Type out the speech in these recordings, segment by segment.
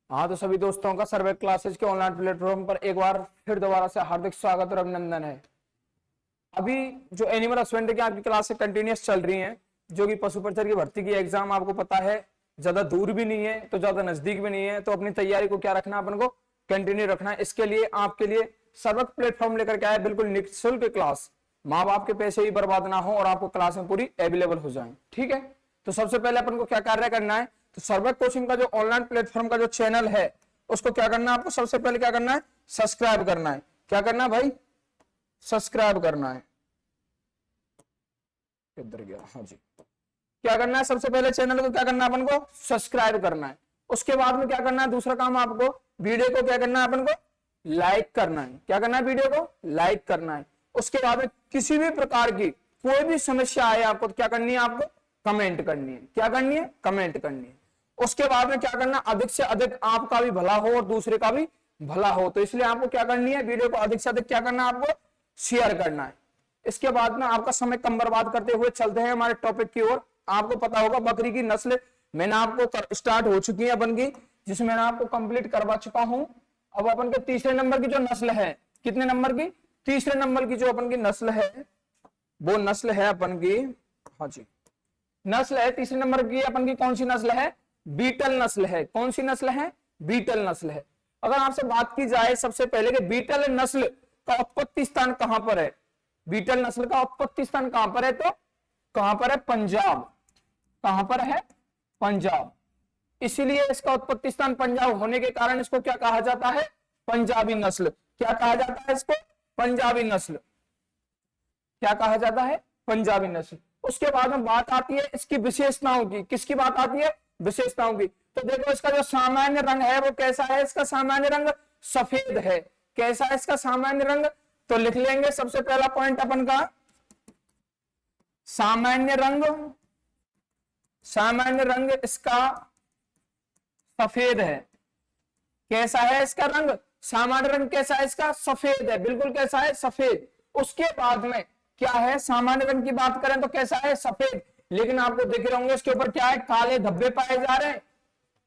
हाँ, तो सभी दोस्तों का सर्वे क्लासेज के ऑनलाइन प्लेटफॉर्म पर एक बार फिर दोबारा से हार्दिक स्वागत और अभिनंदन है। अभी जो एनिमल हस्बेंड्री की आपकी क्लासेस कंटिन्यूस चल रही हैं, जो कि पशु परिचर की भर्ती की एग्जाम आपको पता है ज्यादा दूर भी नहीं है तो ज्यादा नजदीक भी नहीं है, तो अपनी तैयारी को क्या रखना है, अपन को कंटिन्यू रखना है। इसके लिए आपके लिए सर्वक प्लेटफॉर्म लेकर के आए, बिल्कुल निःशुल्क क्लास, माँ बाप के पैसे ही बर्बाद ना हो और आपको क्लास में पूरी अवेलेबल हो जाए। ठीक है, तो सबसे पहले अपन को क्या कार्य करना है, तो सर्वक कोचिंग का जो ऑनलाइन प्लेटफॉर्म का जो चैनल है उसको क्या करना है, आपको सबसे पहले क्या करना है, सब्सक्राइब करना है। क्या करना है भाई, सब्सक्राइब करना है। किधर गया, हाँ जी, क्या करना है, सबसे पहले चैनल को क्या करना है, अपन को सब्सक्राइब करना है। उसके बाद में क्या करना है, दूसरा काम आपको वीडियो को क्या करना है, अपन को लाइक करना है। क्या करना है, वीडियो को लाइक करना है। उसके बाद में किसी भी प्रकार की कोई भी समस्या आए आपको तो क्या करनी है, आपको कमेंट करनी है। क्या करनी है, कमेंट करनी है। उसके बाद में क्या करना, अधिक से अधिक आपका भी भला हो और दूसरे का भी भला हो, तो इसलिए आपको क्या करनी है, वीडियो को अधिक से अधिक क्या करना है, आपको शेयर करना है। इसके बाद में आपका समय कम बर्बाद करते हुए चलते हैं हमारे टॉपिक की ओर। आपको पता होगा बकरी की नस्ल मैंने आपको स्टार्ट हो चुकी है अपन की, जिसमें मैंने आपको कंप्लीट करवा चुका हूं। अब अपन के तीसरे नंबर की जो नस्ल है, कितने नंबर की, तीसरे नंबर की जो अपन की नस्ल है, वो नस्ल है अपन की, हाँ जी, नस्ल है तीसरे नंबर की अपन की, कौन सी नस्ल है, बीटल नस्ल है। कौन सी नस्ल है, बीटल नस्ल है। अगर आपसे बात की जाए सबसे पहले कि बीटल नस्ल का उत्पत्ति स्थान कहां पर है, बीटल नस्ल का उत्पत्ति स्थान कहां पर है, तो कहां पर है, पंजाब। कहां पर है, पंजाब। इसीलिए इसका उत्पत्ति स्थान पंजाब होने के कारण इसको क्या कहा जाता है, पंजाबी नस्ल। क्या कहा जाता है इसको, पंजाबी नस्ल। क्या कहा जाता है, पंजाबी नस्ल। उसके बाद में बात आती है इसकी विशेषताओं की। किसकी बात आती है, विशेषताओं की। तो देखो इसका जो सामान्य रंग है वो कैसा है, इसका सामान्य रंग सफेद है। कैसा है इसका सामान्य रंग, तो लिख लेंगे सबसे पहला पॉइंट अपन का, सामान्य रंग, सामान्य रंग इसका सफेद है। कैसा है इसका रंग, सामान्य रंग कैसा है इसका, सफेद है, बिल्कुल कैसा है, सफेद। उसके बाद में क्या है, सामान्य रंग की बात करें तो कैसा है, सफेद। लेकिन आपको दिख रहे होंगे इसके ऊपर क्या है, काले धब्बे पाए जा रहे हैं।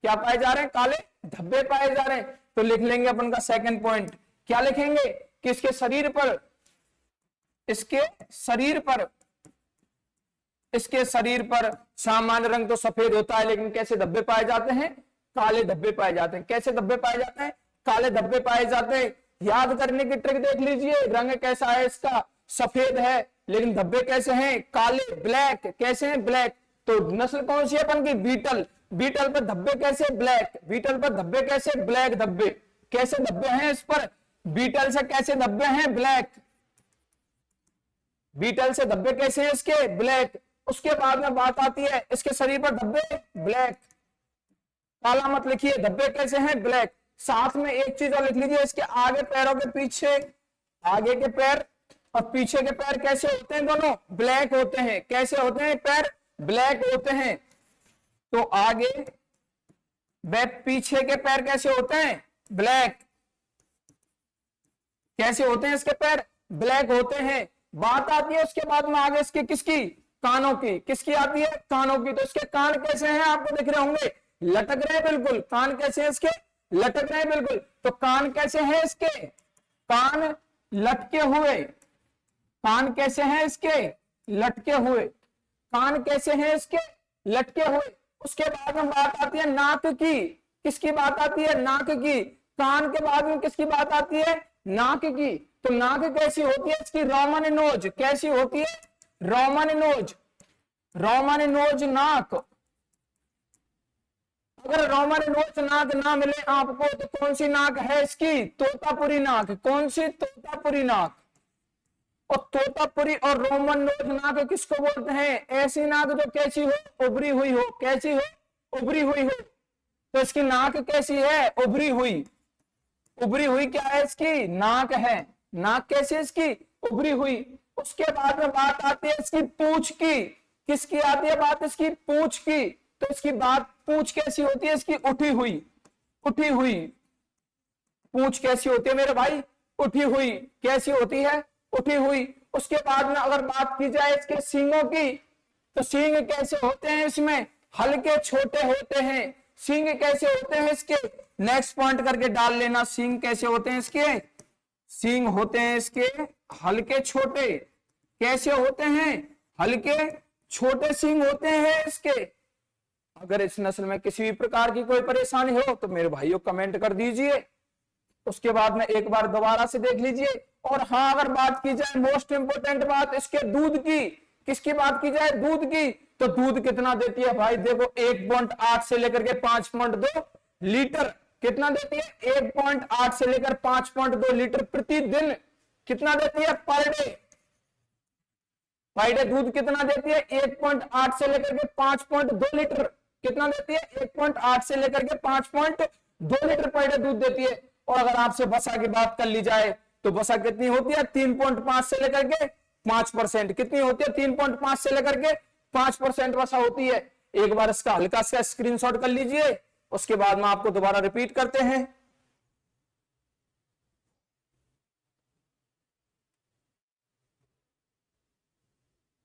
क्या पाए जा रहे हैं, काले धब्बे पाए जा रहे हैं। तो लिख लेंगे अपन का सेकंड पॉइंट, क्या लिखेंगे कि इसके शरीर पर, इसके शरीर पर, इसके शरीर पर सामान्य रंग तो सफेद होता है, लेकिन कैसे धब्बे पाए जाते हैं, काले धब्बे पाए जाते हैं। कैसे धब्बे पाए जाते हैं, काले धब्बे पाए जाते हैं। याद करने की ट्रिक देख लीजिए, रंग कैसा है इसका, सफेद है, लेकिन धब्बे कैसे हैं, काले, ब्लैक। कैसे हैं, ब्लैक। तो नस्ल कौन सी है अपन की, बीटल। बीटल पर धब्बे कैसे, ब्लैक। बीटल पर धब्बे कैसे, ब्लैक धब्बे। कैसे धब्बे हैं इस पर, बीटल से कैसे धब्बे हैं, ब्लैक। बीटल से धब्बे कैसे हैं इसके, ब्लैक। उसके बाद में बात आती है इसके शरीर पर धब्बे ब्लैक, काला मत लिखिए, धब्बे कैसे हैं, ब्लैक। साथ में एक चीज और लिख लीजिए, इसके आगे पैरों के पीछे, आगे के पैर और पीछे के पैर कैसे होते हैं, दोनों ब्लैक होते हैं। कैसे होते हैं, पैर ब्लैक होते हैं। तो आगे व पीछे के पैर कैसे होते हैं, ब्लैक। कैसे होते हैं इसके पैर, ब्लैक होते हैं। बात आती है उसके बाद में आगे इसकी, किसकी, कानों की। किसकी आती है, कानों की। तो इसके कान कैसे हैं, आपको दिख रहे होंगे, लटक रहे हैं बिल्कुल। कान कैसे हैं इसके, लटक रहे हैं बिल्कुल। तो कान कैसे हैं इसके, कान लटके हुए। कान कैसे हैं इसके, लटके हुए। कान कैसे हैं इसके, लटके हुए। उसके बाद में बात आती है नाक की। किसकी बात आती है, नाक की। कान के बाद में किसकी बात आती है, नाक की। तो नाक कैसी होती है इसकी, रोमन नोज। कैसी होती है, रोमन नोज। रोमन नोज नाक। अगर रोमन नोज नाक ना मिले आपको तो कौन सी नाक है इसकी, तोतापुरी नाक। कौन सी, तोतापुरी नाक। और तोतापुरी और रोमन नोज नाक किसको बोलते हैं, ऐसी नाक जो कैसी हो, उभरी हुई हो। कैसी हो, उभरी हुई हो। तो इसकी नाक कैसी है, उभरी हुई। उभरी हुई क्या है इसकी, नाक है। नाक कैसी है इसकी, उभरी हुई। उसके बाद में बात आती है इसकी पूंछ की। किसकी आती है बात, इसकी पूंछ की। तो इसकी बात, पूंछ कैसी होती है इसकी, उठी हुई। उठी हुई पूंछ कैसी होती है मेरे भाई, उठी हुई। कैसी होती है, उठी हुई। उसके बाद में अगर बात की जाए इसके सींगों की, तो सींग कैसे होते हैं इसमें, हल्के छोटे होते हैं। सींग कैसे होते हैं इसके, नेक्स्ट पॉइंट करके डाल लेना। सींग कैसे होते हैं इसके? सींग होते हैं इसके हल्के छोटे। कैसे होते हैं? हल्के छोटे सींग होते हैं इसके। अगर इस नस्ल में किसी भी प्रकार की कोई परेशानी हो तो मेरे भाइयों कमेंट कर दीजिए, उसके बाद में एक बार दोबारा से देख लीजिए। और हाँ, अगर बात की जाए मोस्ट इंपोर्टेंट बात इसके दूध की, किसकी बात की जाए? दूध की। तो दूध कितना देती है भाई? देखो 1.8 से लेकर के 5.2 लीटर कितना देती है? 1.8 से लेकर 5.2 लीटर प्रतिदिन कितना देती है? Per day. पर डे दूध कितना देती है? 1.8 से लेकर के 5.2 लीटर कितना देती है? 1.8 से लेकर के 5.2 लीटर पर डे दूध देती है। और अगर आपसे वसा की बात कर ली जाए तो वसा कितनी होती है? 3.5 से लेकर के 5%। कितनी होती है? 3.5 से लेकर के 5% वसा होती है। एक बार इसका हल्का सा स्क्रीनशॉट कर लीजिए, उसके बाद में आपको दोबारा रिपीट करते हैं।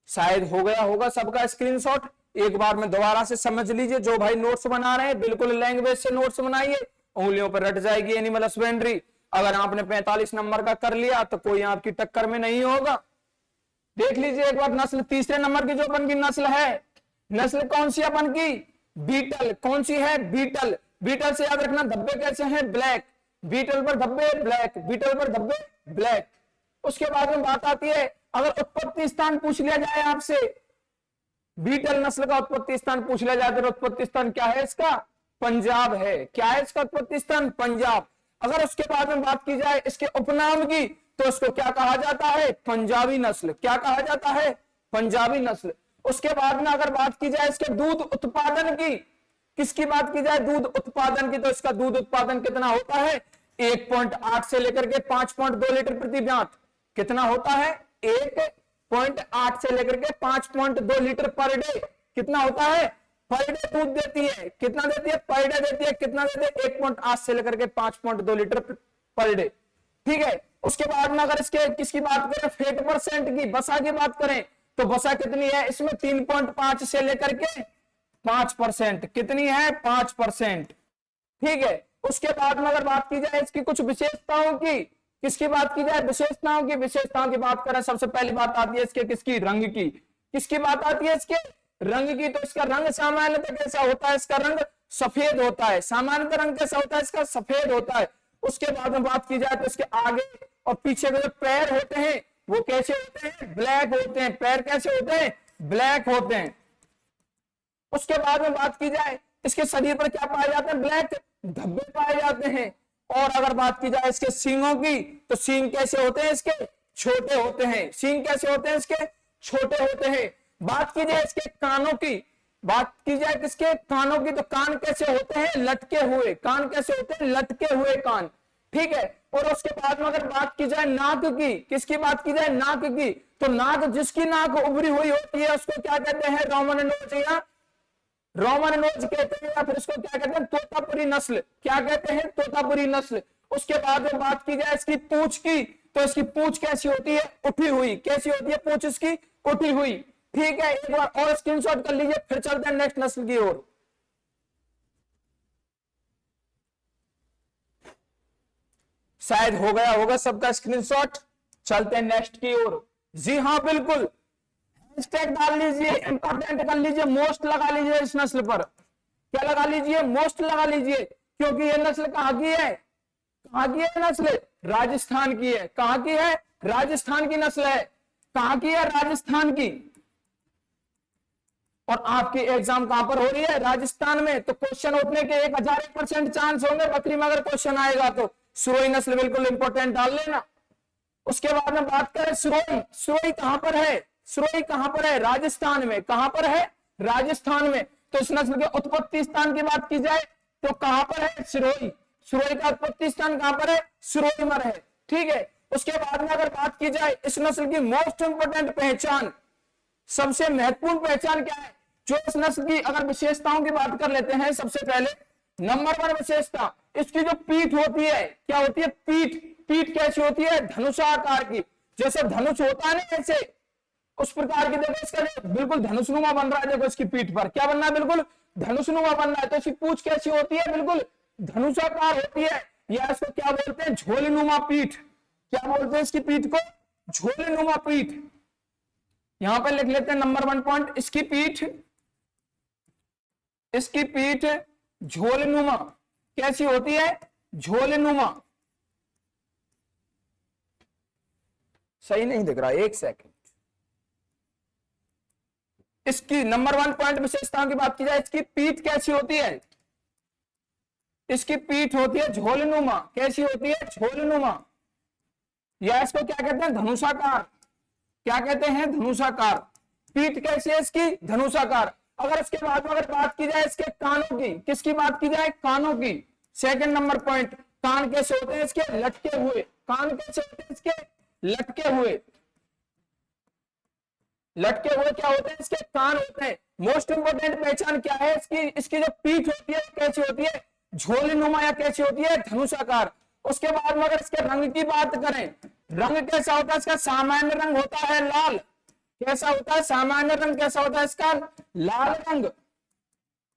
शायद हो गया होगा सबका स्क्रीनशॉट। एक बार में दोबारा से समझ लीजिए। जो भाई नोट्स बना रहे हैं बिल्कुल लैंग्वेज से नोट्स बनाइए, उंगलियों पर रट जाएगी एनिमल हस्बेंड्री। अगर आपने 45 नंबर का कर लिया तो कोई आपकी टक्कर में नहीं होगा। देख लीजिए एक बार नस्ल, तीसरे नंबर की जो अपन की नस्ल है, नस्ल कौन सी अपन की? बीटल। कौन सी है? बीटल। बीटल से याद रखना धब्बे कैसे हैं? ब्लैक। बीटल पर धब्बे ब्लैक, बीटल पर धब्बे ब्लैक। उसके बाद में बात आती है, अगर उत्पत्ति स्थान पूछ लिया जाए आपसे, बीटल नस्ल का उत्पत्ति स्थान पूछ लिया जाए तो उत्पत्ति स्थान क्या है इसका? पंजाब है। क्या है इसका उत्पत्ति स्थान? पंजाब। अगर उसके बाद में बात की जाए इसके उपनाम की तो उसको क्या कहा जाता है? पंजाबी नस्ल। क्या कहा जाता है? पंजाबी नस्ल। उसके बाद में अगर बात की जाए इसके दूध उत्पादन की, किसकी बात की जाए? दूध उत्पादन की, तो इसका दूध उत्पादन कितना होता है? 1.8 से लेकर के 5.2 लीटर प्रति ब्यात। कितना होता है? 1.8 से लेकर के 5.2 लीटर पर डे कितना होता है? पर डे दूध देती है। कितना देती है? पर डे देती है। कितना देती है? 1.8 से लेकर के 5.2 लीटर पर डे। ठीक है। उसके बाद में अगर इसके किसकी बात करें? फैट परसेंट की, वसा की बात करें तो वसा कितनी है इसमें? 3.5 से लेकर के 5%। कितनी है? 5%। ठीक है। उसके बाद में अगर बात की जाए इसकी कुछ विशेषताओं की, किसकी बात की जाए? विशेषताओं की। विशेषताओं की बात करें, सबसे पहली बात आती है इसके किसकी? रंग की। किसकी बात आती है? इसके रंग की। तो इसका रंग सामान्यतः कैसा होता है? इसका रंग सफेद होता है। सामान्यतः रंग कैसा होता है इसका? सफेद होता है। उसके बाद में बात की जाए तो इसके आगे और पीछे के जो पैर होते हैं वो कैसे होते हैं? ब्लैक होते हैं। पैर कैसे होते हैं? ब्लैक होते हैं। उसके बाद में बात की जाए इसके शरीर पर क्या पाए जाते हैं? ब्लैक धब्बे पाए जाते हैं। और अगर बात की जाए इसके सींगों की तो सींग कैसे होते हैं इसके? छोटे होते हैं। सींग कैसे होते हैं इसके? छोटे होते हैं। बात की जाए इसके कानों की, बात की जाए किसके? कानों की, तो कान कैसे होते हैं? लटके हुए। कान कैसे होते हैं? लटके हुए कान। ठीक है। और उसके बाद में अगर बात की जाए नाक की, किसकी बात की जाए? नाक की। तो नाक, जिसकी नाक उभरी हुई होती है उसको क्या कहते हैं? रोमन नोज या रोमन नोज कहते हैं, या फिर इसको क्या कहते हैं? तोतापुरी नस्ल। क्या कहते हैं? तोतापुरी नस्ल। उसके बाद में बात की जाए इसकी पूंछ की, तो इसकी पूंछ कैसी होती है? उठी हुई। कैसी होती है पूंछ इसकी? उठी हुई। ठीक है। एक बार और स्क्रीनशॉट कर लीजिए, फिर चलते हैं नेक्स्ट नस्ल की ओर। शायद हो गया होगा सबका स्क्रीनशॉट। चलते हैं नेक्स्ट की ओर। जी हाँ बिल्कुल, हैशटैग डाल लीजिए, इंपॉर्टेंट कर लीजिए, मोस्ट लगा लीजिए इस नस्ल पर। क्या लगा लीजिए? मोस्ट लगा लीजिए, क्योंकि ये नस्ल कहां की है? कहां की है नस्ल? राजस्थान की है। कहां की है? राजस्थान की नस्ल है। कहां की है? राजस्थान की। और आपकी एग्जाम कहां पर हो रही है? राजस्थान में। तो क्वेश्चन उठने के 1000% चांस होंगे बकरी में, अगर क्वेश्चन आएगा तो सुरोई नस्ल बिल्कुल इंपॉर्टेंट डाल लेना। उसके बाद में बात करें सुरोई, सुरोई कहां पर है? सुरोई कहां पर है? राजस्थान में। कहां पर है? राजस्थान में। तो इस नस्ल के उत्पत्ति स्थान की बात की जाए तो कहां पर है? सुरोई। सुरोई का उत्पत्ति स्थान कहां पर है? सुरोई में है। ठीक है। उसके बाद में अगर बात की जाए इस नस्ल की मोस्ट इंपोर्टेंट पहचान, सबसे महत्वपूर्ण पहचान क्या है? जो इस नस्ल की अगर विशेषताओं की बात कर लेते हैं, सबसे पहले नंबर 1 विशेषता, इसकी जो पीठ होती है, क्या होती है? पीठ। पीठ कैसी होती है? धनुषाकार की। जैसे धनुष होता है ना, ऐसे उस प्रकार की। देखो इसका बिल्कुल धनुषनुमा बन रहा है। देखो इसकी पीठ पर क्या बन रहा है? बिल्कुल धनुषनुमा बन रहा है। तो इसकी पूंछ कैसी होती है? बिल्कुल धनुषाकार होती है, या इसको क्या बोलते हैं, झोलनुमा पीठ। क्या बोलते हैं इसकी पीठ को, झोलनुमा पीठ। यहां पर लिख लेते हैं नंबर 1 पॉइंट, इसकी पीठ झोलनुमा कैसी होती है, झोलनुमा। सही नहीं दिख रहा, एक सेकंड। इसकी नंबर 1 पॉइंट विशेषताओं की बात की जाए, इसकी पीठ कैसी होती है, इसकी पीठ होती है झोलनुमा। कैसी होती है, झोलनुमा, या इसको क्या कहते हैं, धनुषाकार। क्या कहते हैं, धनुषाकार। पीठ कैसी है इसकी, धनुषाकार। अगर इसके बाद में अगर बात की जाए इसके कानों की, किसकी बात की जाए, कानों की। सेकंड नंबर पॉइंट, कान कैसे होते हैं इसके, लटके हुए। कान कैसे होते हैं इसके, लटके हुए। लटके हुए क्या होते हैं, इसके कान होते हैं। मोस्ट इंपोर्टेंट पहचान क्या है इसकी, इसकी जो पीठ होती है कैसी होती है, झोलनुमा, या कैसी होती है, धनुषाकार। उसके बाद में अगर इसके रंग की बात करें, रंग कैसा होता है इसका, सामान्य रंग होता है लाल। कैसा होता है, सामान्य रंग कैसा होता है इसका, लाल रंग।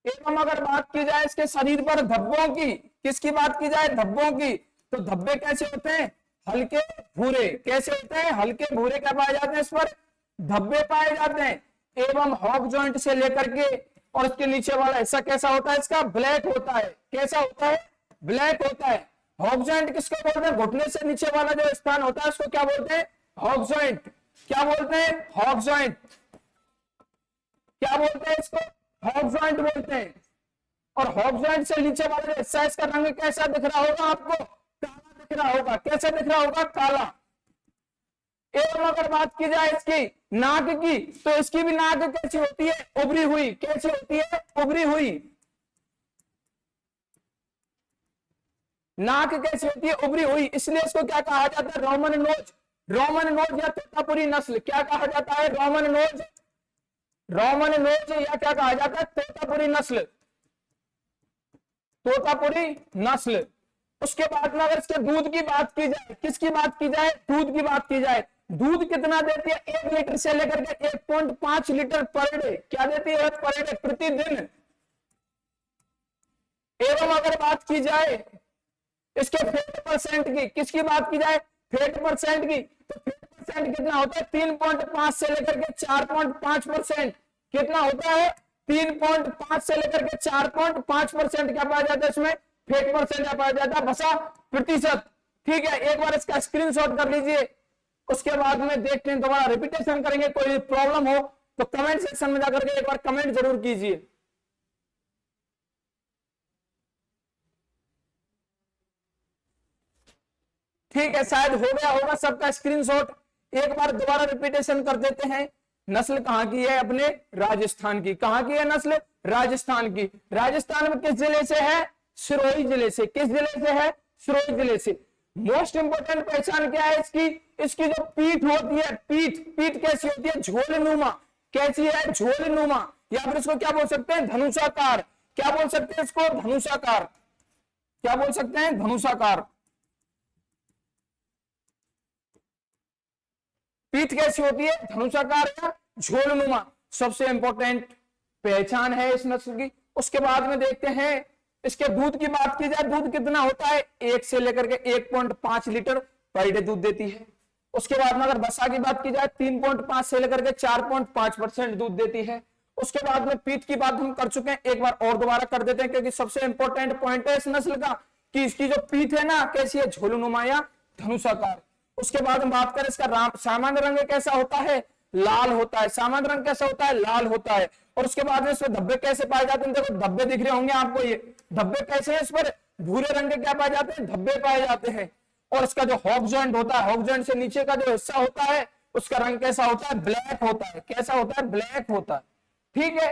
एवं अगर बात की जाए इसके शरीर पर धब्बों की, किसकी बात की जाए, धब्बों की, तो धब्बे कैसे होते हैं, हल्के भूरे। कैसे होते हैं, हल्के भूरे क्या पाए जाते हैं, इस पर धब्बे पाए जाते हैं। एवं हॉक जॉइंट से लेकर के और इसके नीचे वाला हिस्सा कैसा होता है इसका, ब्लैक होता है। कैसा होता है, ब्लैक होता है। हॉक जॉइंट किसको बोलते हैं, घुटने से नीचे वाला जो स्थान होता है उसको क्या बोलते हैं, हॉक जॉइंट। क्या बोलते हैं, हॉक जॉइंट। क्या बोलते हैं इसको, हॉक जॉइंट बोलते हैं। और हॉक जॉइंट से नीचे वाला जो हिस्सा, इसका रंग कैसा दिख रहा होगा आपको, काला दिख रहा होगा। कैसा दिख रहा होगा, काला। एवं अगर बात की जाए इसकी नाक की, तो इसकी भी नाक कैसी होती है, उभरी हुई। कैसी होती है, उभरी हुई। नाक कैसी होती है, उभरी हुई। इसलिए इसको क्या कहा जाता है, रोमन नोज। रोमन नोज या तोतापुरी नस्ल। क्या कहा जाता है, रोमन नोज, रोमन नोज, या क्या कहा जाता है, तोतापुरी नस्ल, तोतापुरी नस्ल। उसके बाद में अगर इसके दूध की बात की जाए, किसकी बात की जाए, दूध की बात की जाए, दूध कितना देती है, 1 लीटर से लेकर के 1.5 लीटर पर डे। क्या देती है, पर डे, प्रतिदिन। एवं अगर बात की जाए इसके फैट परसेंट की, किसकी बात की जाए, फैट परसेंट की, तो फैट परसेंट कितना होता है, 3.5 से लेकर के 4.5%। कितना होता है, 3.5 से लेकर के 4.5% क्या पाया जाता है इसमें, फैट परसेंट क्या पाया जाता है, वसा प्रतिशत। ठीक है, एक बार इसका स्क्रीनशॉट कर लीजिए। उसके बाद में देखते हैं, दोबारा रिपीटेशन करेंगे। कोई प्रॉब्लम हो तो कमेंट सेक्शन में जाकर के एक बार कमेंट जरूर कीजिए। ठीक है, शायद हो गया होगा सबका स्क्रीनशॉट। एक बार दोबारा रिपीटेशन कर देते हैं। नस्ल कहां की है, अपने राजस्थान की। कहां की है नस्ल, राजस्थान की। राजस्थान में किस जिले से है, सिरोही जिले से। किस जिले से है, सिरोही जिले से। मोस्ट इंपोर्टेंट पहचान क्या है इसकी, इसकी जो पीठ होती है, पीठ कैसी होती है, झोलनुमा। कैसी है, झोलनुमा, या फिर इसको क्या बोल सकते हैं, धनुषाकार। क्या बोल सकते हैं इसको, धनुषाकार। क्या बोल सकते हैं, धनुषाकार। पीठ कैसी होती है, धनुषाकार या झोलनुमा। सबसे इंपॉर्टेंट पहचान है इस नस्ल की। उसके बाद में देखते हैं इसके दूध की बात की जाए, दूध कितना होता है, 1 से लेकर के 1.5 लीटर पर डे दूध देती है। उसके बाद में अगर वसा की बात की जाए, 3.5 से लेकर के 4.5% दूध देती है। उसके बाद में पीठ की बात हम कर चुके हैं, एक बार और दोबारा कर देते हैं, क्योंकि सबसे इंपॉर्टेंट पॉइंट है इस नस्ल का कि इसकी जो पीठ है ना, कैसी है, झोलनुमा या धनुषाकार। उसके बाद हम बात करें इसका सामान्य रंग कैसा होता है, लाल होता है। सामान्य रंग कैसा होता है, लाल होता है। और उसके बाद में इसमें धब्बे कैसे पाए जाते हैं, देखो धब्बे दिख रहे होंगे आपको, ये धब्बे कैसे हैं, इस पर भूरे रंग के क्या पाए जाते हैं, धब्बे पाए जाते हैं। और इसका जो हॉक जॉइंट होता है, हॉक जॉइंट से नीचे का जो हिस्सा होता है, उसका रंग कैसा होता है, ब्लैक होता है। कैसा होता है, ब्लैक होता है। ठीक है,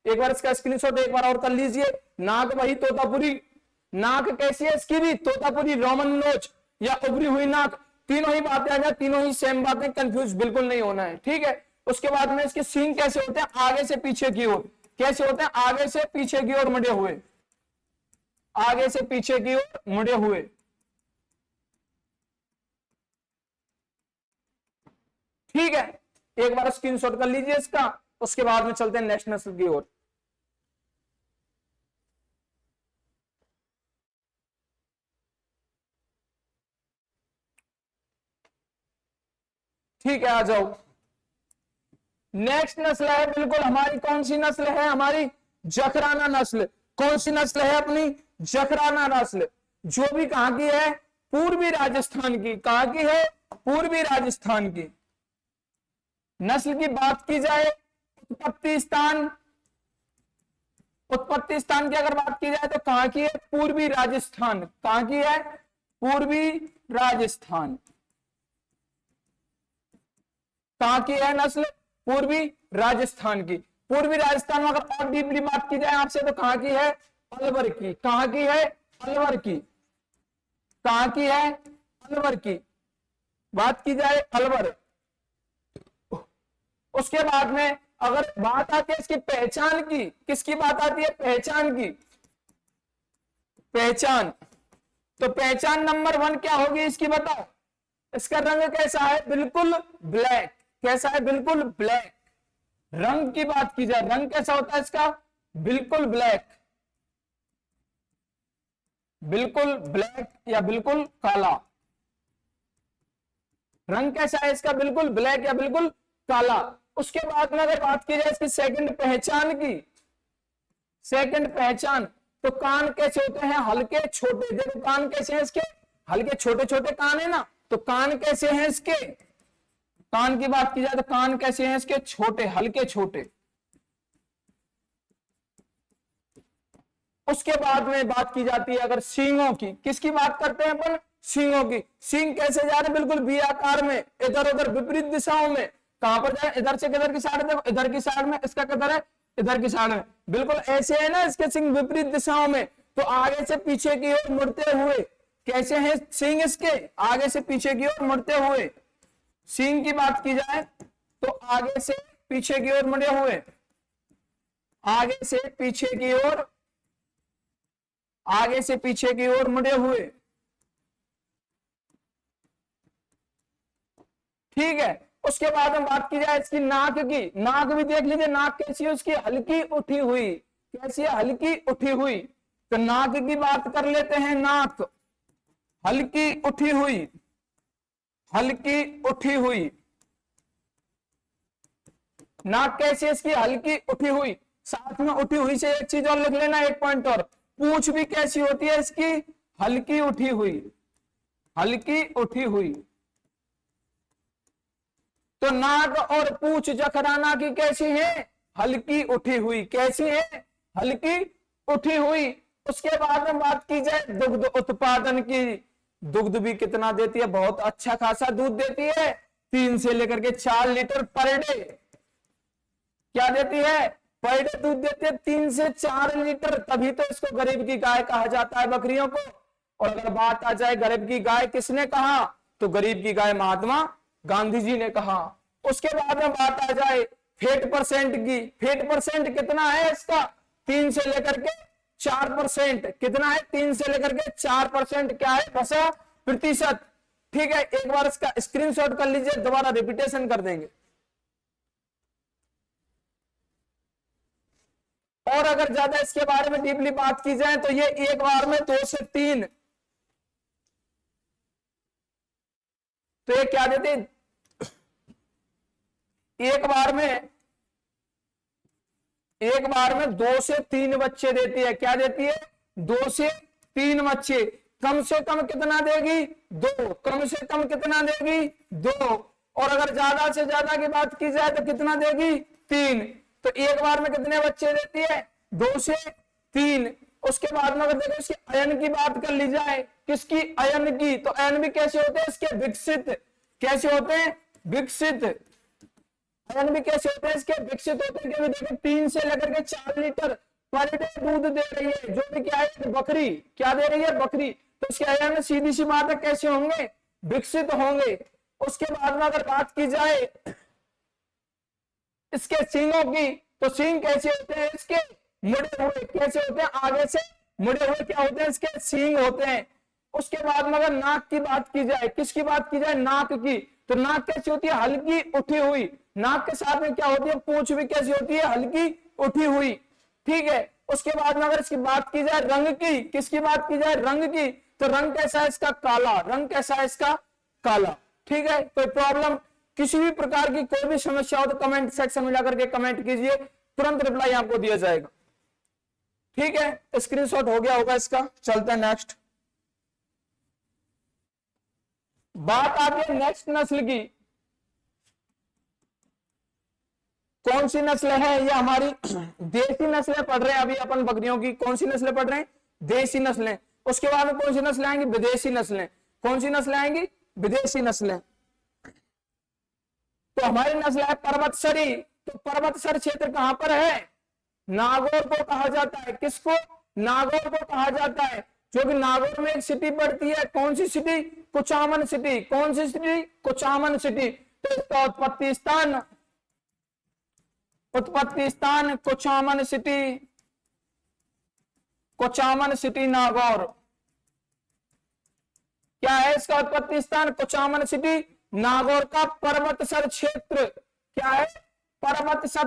एक बार इसका स्क्रीनशॉट एक बार और कर लीजिए। नाक वही तोतापुरी, नाक कैसी है इसकी भी, तोतापुरी, रोमन नोच या उभरी हुई नाक। तीनों ही बातें आ जाए, तीनों ही सेम बातें, कंफ्यूज बिल्कुल नहीं होना है। ठीक है, उसके बाद में इसके सींग कैसे होते हैं, आगे से पीछे की ओर। कैसे होते हैं, आगे से पीछे की ओर मुड़े हुए। आगे से पीछे की ओर मुड़े हुए। ठीक है, एक बार स्क्रीनशॉट कर लीजिए इसका। उसके बाद में चलते हैं नेक्स्ट नस्ल की ओर। ठीक है, आ जाओ। नेक्स्ट नस्ल है बिल्कुल हमारी, कौन सी नस्ल है हमारी? जखराना नस्ल। कौन सी नस्ल है अपनी? जखराना नस्ल, जो भी कहां की है? पूर्वी राजस्थान की। कहां की है? पूर्वी राजस्थान की। नस्ल की बात की जाए, उत्पत्ति स्थान, उत्पत्ति स्थान की अगर बात की जाए तो कहां की है? पूर्वी राजस्थान। कहां की है? पूर्वी राजस्थान। कहां की है नस्ल? पूर्वी राजस्थान की। पूर्वी राजस्थान में अगर और डीपली बात की जाए आपसे तो कहां की है? अलवर की। कहां की है? अलवर की। कहां की है? अलवर की। बात की जाए अलवर। उसके बाद में अगर बात आती है इसकी पहचान की, किसकी बात आती है? पहचान की। पहचान, तो पहचान नंबर 1 क्या होगी इसकी बताओ? इसका रंग कैसा है? बिल्कुल ब्लैक। कैसा है? बिल्कुल ब्लैक। रंग की बात की जाए, रंग कैसा होता है इसका? बिल्कुल ब्लैक। बिल्कुल ब्लैक या बिल्कुल काला। रंग कैसा है इसका? बिल्कुल ब्लैक या बिल्कुल काला। उसके बाद में अगर बात की जाए इसकी सेकंड पहचान की, सेकंड पहचान, तो कान कैसे होते हैं? हल्के छोटे। देखो कान कैसे हैं इसके? हल्के छोटे छोटे कान है ना, तो कान कैसे हैं इसके? कान की बात की जाए तो कान कैसे हैं इसके? छोटे, हल्के छोटे। उसके बाद में बात की जाती है अगर सींगों की, किसकी बात करते हैं अपन? सींगों की। सींग कैसे जा रहे? बिल्कुल वी आकार में, इधर उधर विपरीत दिशाओं में। कहां पर जाए? इधर से किधर की साइड? देखो इधर की साइड में, इसका किधर है? इधर की साइड में। बिल्कुल ऐसे है ना इसके सींग विपरीत दिशाओं में, तो आगे से पीछे की ओर मुड़ते हुए। कैसे हैं सींग इसके? आगे से पीछे की ओर मुड़ते हुए। सींग की बात की जाए तो आगे से पीछे की ओर मुड़े हुए। आगे से पीछे की ओर, आगे से पीछे की ओर मुड़े हुए। ठीक है। उसके बाद हम बात की जाए इसकी नाक की। नाक भी देख लीजिए, नाक कैसी है उसकी? हल्की उठी हुई। कैसी है? हल्की उठी हुई। तो नाक की बात कर लेते हैं। नाक हल्की उठी हुई, हल्की उठी हुई। नाक कैसी है इसकी? हल्की उठी हुई। साथ में उठी हुई से एक चीज और लिख लेना, एक पॉइंट और। पूंछ भी कैसी होती है इसकी? हल्की उठी हुई, हल्की उठी हुई। तो नाक और पूंछ जखराना की कैसी है? हल्की उठी हुई। कैसी है? हल्की उठी हुई। उसके बाद में बात की जाए दुग्ध उत्पादन की। दुग्ध भी कितना देती है? बहुत अच्छा खासा दूध देती है, 3 से लेकर के 4 लीटर पर डे। क्या देती है? पर डे दूध देती है 3 से 4 लीटर। तभी तो इसको गरीब की गाय कहा जाता है बकरियों को। और अगर बात आ जाए गरीब की गाय किसने कहा, तो गरीब की गाय महात्मा गांधी जी ने कहा। उसके बाद में बात आ जाए फैट परसेंट की। फैट परसेंट कितना है इसका? 3 से लेकर के 4%। कितना है? 3 से लेकर के 4% क्या है? वसा प्रतिशत। ठीक है, एक बार इसका स्क्रीनशॉट कर लीजिए, दोबारा रिपीटेशन कर देंगे। और अगर ज्यादा इसके बारे में डीपली बात की जाए तो ये एक बार में 2 से 3, तो ये क्या देते? एक बार में 2 से 3 बच्चे देती है। क्या देती है? 2 से 3 बच्चे। कम से कम कितना देगी? 2। कम से कम कितना देगी? 2। और अगर ज्यादा से ज्यादा की बात की जाए तो कितना देगी? 3। तो एक बार में कितने बच्चे देती है? 2 से 3। उसके बाद में अगर देखो इसके अयन की बात कर ली जाए, किसकी? अयन की। तो अयन भी कैसे होते हैं इसके? विकसित। कैसे होते हैं? विकसित। अयन भी कैसे होते हैं इसके? विकसित होते हैं। क्योंकि देखो 3 से लेकर के 4 लीटर पर डे दूध दे रही है, जो भी क्या है? बकरी। क्या दे रही है? बकरी। तो इसके अयन सीधी सी बात है कैसे होंगे? विकसित होंगे। उसके बाद में अगर बात की जाए इसके सींगों की, तो सींग कैसे होते हैं इसके? मुड़े हुए। कैसे होते हैं? आगे से मुड़े हुए क्या होते हैं? इसके सींग होते हैं। उसके बाद में अगर नाक की बात की जाए, किसकी बात की जाए? नाक की। तो नाक कैसी होती है? हल्की उठी हुई। नाक के साथ में क्या होती है? पूंछ भी कैसी होती है? हल्की उठी हुई। ठीक है। उसके बाद में अगर इसकी बात की जाए रंग की, किसकी बात की जाए? रंग की। तो रंग कैसा है इसका? काला। रंग कैसा है इसका? काला। ठीक है, कोई प्रॉब्लम? किसी भी प्रकार की कोई भी समस्या हो तो कमेंट सेक्शन में जाकर के कमेंट कीजिए, तुरंत रिप्लाई आपको दिया जाएगा। ठीक है, स्क्रीनशॉट हो गया होगा इसका। चलते हैं नेक्स्ट। बात आती है नेक्स्ट नस्ल की। कौन सी नस्ल है? ये हमारी देसी नस्लें पढ़ रहे हैं अभी अपन बकरियों की। कौन सी नस्लें पढ़ रहे हैं? देसी नस्लें। उसके बाद में कौन सी नस्लें आएंगी? विदेशी नस्लें। कौन सी नस्लें आएंगी? विदेशी नस्लें। तो हमारी नस्ल है पर्वतसरी। तो पर्वतसर क्षेत्र कहां पर है? नागौर को कहा जाता है। किसको? नागौर को कहा जाता है, जो कि नागौर में एक सिटी पड़ती है। कौन सी सिटी? कुचामन सिटी। कौन सी सिटी? कुचामन सिटी। तो इसका उत्पत्ति स्थान कुचामन सिटी। कुचामन सिटी नागौर। क्या है इसका उत्पत्ति स्थान? कुचामन सिटी नागौर का पर्वतसर क्षेत्र। क्या है? पर्वतसर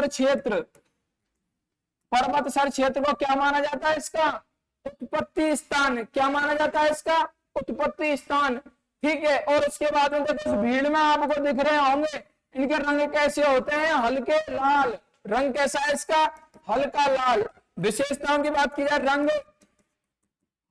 क्षेत्र। पर्वतसर क्षेत्र को क्या माना जाता है? इसका उत्पत्ति स्थान। क्या माना जाता है? इसका उत्पत्ति स्थान। ठीक है, और इसके बाद में देखो भीड़ में आपको दिख रहे होंगे, इनके रंग कैसे होते हैं? हल्के लाल। रंग कैसा है इसका? हल्का लाल। विशेषताओं की बात की जाए, रंग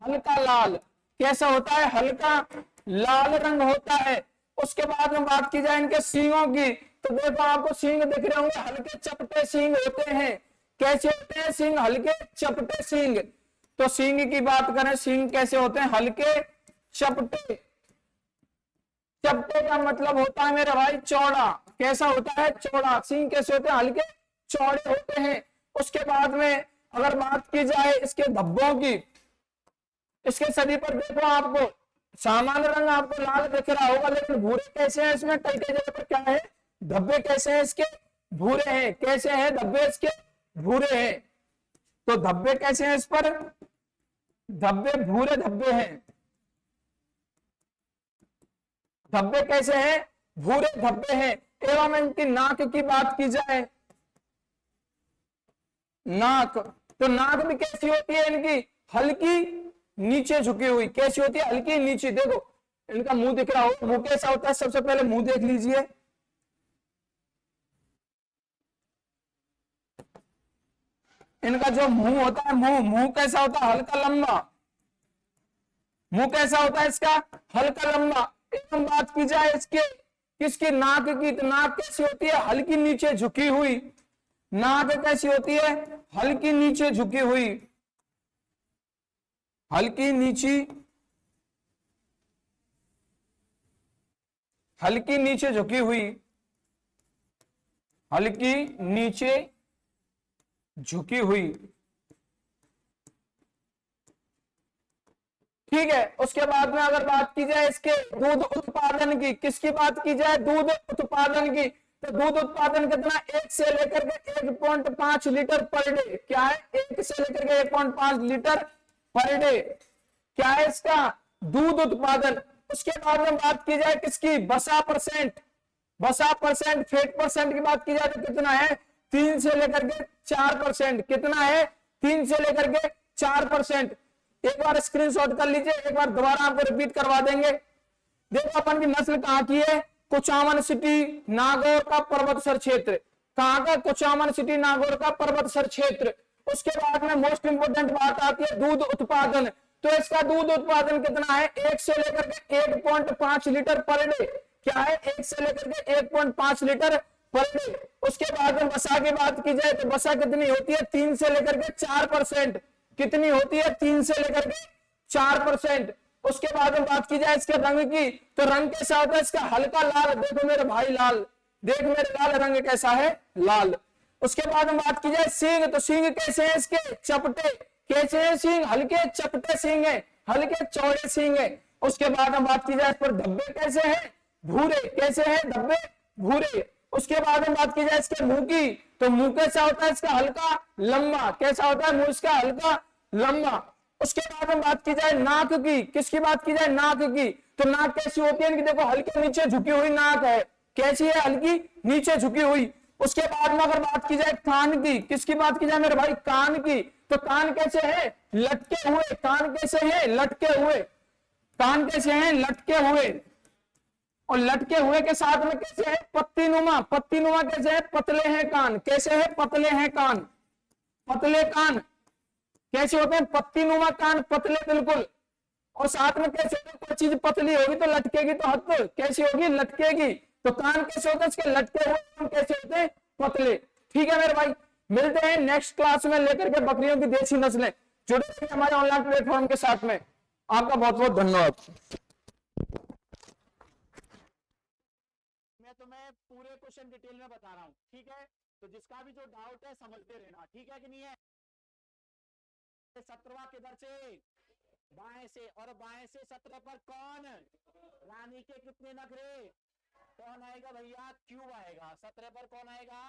हल्का लाल। कैसा होता है? हल्का लाल रंग होता है। उसके बाद में बात की जाए इनके सींगों की, तो देखो आपको सींग दिख रहे होंगे, हल्के चपटे सींग होते हैं। कैसे होते हैं सींग? हल्के चपटे सींग। तो सींग की बात करें, सींग कैसे होते हैं? हल्के चपटे। चपटे का मतलब होता है मेरे भाई चौड़ा। कैसा होता है? चौड़ा। सींग कैसे होते हैं? हल्के चौड़े होते हैं। उसके बाद में अगर बात की जाए इसके धब्बों की, इसके शरीर पर देखो आपको सामान्य रंग आपको लाल दिख रहा होगा, लेकिन भूरे कैसे हैं इसमें? कई कई जगह पर क्या है? धब्बे कैसे हैं इसके? भूरे हैं। कैसे हैं धब्बे इसके? भूरे हैं। तो धब्बे कैसे हैं इस पर? धब्बे भूरे धब्बे हैं। धब्बे कैसे हैं? भूरे धब्बे हैं। एवं इनकी नाक की बात की जाए, नाक, तो नाक भी कैसी होती है इनकी? हल्की नीचे झुकी हुई। कैसी होती है? हल्की नीचे। देखो इनका मुंह दिख रहा हो, मुंह कैसा होता है? सबसे पहले मुंह देख लीजिए। इनका जो मुंह होता है, मुंह कैसा होता है? हल्का लंबा। मुंह कैसा होता है इसका? हल्का लंबा। एकदम बात की जाए इसके किसकी? नाक की, तो नाक कैसी होती है? हल्की नीचे झुकी हुई। नाक कैसी होती है? हल्की नीचे झुकी हुई। हल्की नीचे झुकी हुई। हल्की नीचे झुकी हुई। ठीक है, उसके बाद में अगर बात की जाए इसके दूध उत्पादन की, किसकी बात की जाए? दूध उत्पादन की। तो दूध उत्पादन कितना? 1 से लेकर के 1.5 लीटर पर डे। क्या है? 1 से लेकर के 1.5 लीटर पर डे। क्या है इसका? दूध उत्पादन। उसके बाद में बात की जाए किसकी? वसा परसेंट। वसा परसेंट, फैट परसेंट की बात की जाए तो कितना है? 3 से लेकर के 4%। कितना है? 3 से लेकर के 4%। एक बार स्क्रीनशॉट कर लीजिए, एक बार दोबारा आपको रिपीट करवा देंगे। देखो अपन की नस्ल कहाँ की है? कुचामन सिटी नागौर का पर्वतसर क्षेत्र। कहाँ का? कुचामन सिटी नागौर का पर्वतसर क्षेत्र। उसके बाद में मोस्ट इंपोर्टेंट बात आती है दूध उत्पादन। तो इसका दूध उत्पादन कितना है? 1 से लेकर के 1.5 लीटर पर डे। क्या है? 1 से लेकर के 1.5 लीटर पर डे। उसके बाद में वसा की बात की जाए तो वसा कितनी होती है? 3 से लेकर के 4%। कितनी होती है? 3 से लेकर के 4%। उसके बाद में बात की जाए इसके रंग की, तो रंग कैसा होता है इसका? हल्का लाल। देखो मेरे भाई लाल, देख मेरे लाल, रंग कैसा है? लाल। उसके बाद में बात की जाए सींग, तो सींग कैसे है इसके? चपटे। कैसे है सींग? हल्के चपटे सींग है, हल्के चौड़े सींग है। उसके बाद में बात की जाए इस पर धब्बे कैसे हैं? भूरे। कैसे हैं धब्बे? भूरे। उसके बाद में बात की जाए इसके मुंह की, तो मुंह कैसा होता है इसका? हल्का लंबा। कैसा होता है मुंह इसका? हल्का लंबा। उसके बाद में बात की जाए नाक की, किसकी बात की जाए? नाक की। तो नाक कैसी होती है इनकी? देखो हल्के नीचे झुकी हुई नाक है। कैसी है? हल्की नीचे झुकी हुई। उसके बाद में अगर बात की जाए कान की, किसकी बात की जाए मेरे भाई? कान की। तो कान कैसे है? लटके हुए। कान कैसे है? लटके हुए। कान कैसे हैं? लटके हुए। और लटके हुए के साथ में कैसे है, पत्तीनुमा। पत्तीनुमा कैसे है, पतले हैं कान। कैसे है, पतले हैं कान। पतले कान कैसे होते हैं, पत्तीनुमा कान, पतले बिल्कुल। और साथ में कैसे होते हैं, कोई चीज पतली होगी तो लटकेगी, तो हद कैसी होगी, लटकेगी। तो कान कैसे होते हैं, इसके लटके हुए कान कैसे होते हैं, पतले। ठीक है मेरे भाई, मिलते हैं नेक्स्ट क्लास में लेकर के बकरियों की देसी नस्लें। जुड़े रहिए हमारे ऑनलाइन प्लेटफॉर्म के साथ में। आपका बहुत बहुत धन्यवाद। मैं तुम्हें पूरे क्वेश्चन डिटेल में बता रहा हूँ, ठीक है। तो जिसका भी जो डाउट है समझते रहना, ठीक है कि नहीं है। 17वां किधर से, बाएं से, और बाएं से 17 पर कौन, रानी के कितने नखरे, कौन आएगा भैया, क्यूब आएगा 17 पर, कौन आएगा।